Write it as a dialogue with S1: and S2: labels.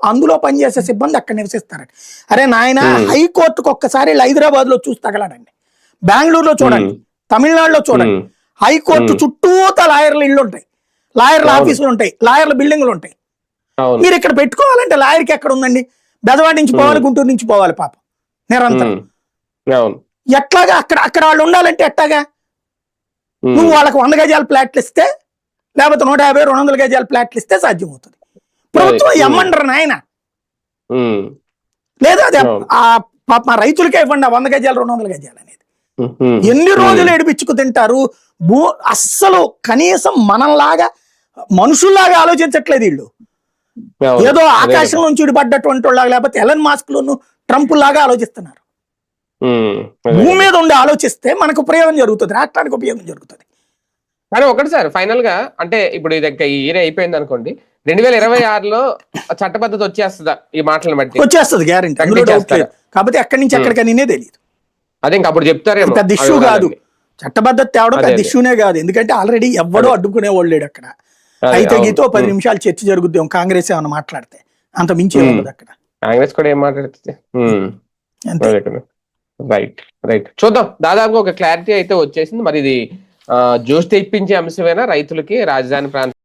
S1: అందులో పనిచేసే సిబ్బంది అక్కడ నివసిస్తారండి. అరే నాయన, హైకోర్టుకు ఒక్కసారి హైదరాబాద్ లో చూసి తగలడండి, బెంగళూరులో చూడండి, తమిళనాడులో చూడండి. హైకోర్టు చుట్టూతా లాయర్ల ఇళ్ళు ఉంటాయి, లాయర్ల ఆఫీసులు ఉంటాయి, లాయర్ల బిల్డింగ్లు ఉంటాయి. మీరు ఇక్కడ పెట్టుకోవాలంటే లాయర్కి ఎక్కడ ఉందండి? బెదవాడి నుంచి పోవాలి, గుంటూరు నుంచి పోవాలి పాపం నిరంతరం. ఎట్లాగా అక్కడ వాళ్ళు ఉండాలంటే ఎట్టాగా? నువ్వు వాళ్ళకి 100 గజాల ప్లాట్లు ఇస్తే, లేకపోతే 150, 200 గజాల ప్లాట్లు ఇస్తే సాధ్యం అవుతుంది. ప్రభుత్వం ఎమ్మంటారు నాయన, లేదా అది మా రైతులకే ఇవ్వండి 100 గజాలు 200 గజాలు అనేది. ఎన్ని రోజులు ఏడిపించుకు తింటారు? అస్సలు కనీసం మనలాగా మనుషుల్లాగా ఆలోచించట్లేదు వీళ్ళు. ఏదో ఆకాశం నుంచి విడిపడ్డటువంటి వాళ్ళగా, లేకపోతే ఎలన్ మాస్క్ లోను ట్రంప్ లాగా ఆలోచిస్తున్నారు. భూమి మీద ఉండి ఆలోచిస్తే మనకు ఉపయోగం జరుగుతుంది, రాష్ట్రానికి ఉపయోగం జరుగుతుంది.
S2: కానీ ఒకటి సార్, ఫైనల్ గా అంటే ఇప్పుడు ఇది ఈ ఇయర్ అయిపోయింది అనుకోండి, 2026లో చట్టబద్ధత వచ్చేస్తుందా? ఈ మాటలను బట్టి
S1: వచ్చేస్తుంది గ్యారెంటీ, కాకపోతే ఎక్కడి నుంచి ఎక్కడికనే తెలియదు.
S2: అదే ఇంకా అప్పుడు చెప్తారేమో.
S1: పెద్ద ఇష్యూ కాదు, చట్టబద్ధత తేవడం పెద్ద ఇష్యూనే కాదు. ఎందుకంటే ఆల్రెడీ ఎవ్వడో అడ్డుకునే వాళ్ళు లేడు అక్కడ. అయితే గీతో 10 నిమిషాలు చర్చ జరుగుద్దాం, కాంగ్రెస్ ఏమన్నా మాట్లాడితే, అంత మించి ఏముండదు అక్కడ.
S2: కాంగ్రెస్ కూడా ఏం మాట్లాడుతుంది. రైట్ చూద్దాం. దాదాపుగా ఒక క్లారిటీ అయితే వచ్చేసింది. మరి ఇది జోష్ తెప్పించే అంశమేనా రైతులకి రాజధాని ప్రాంతం?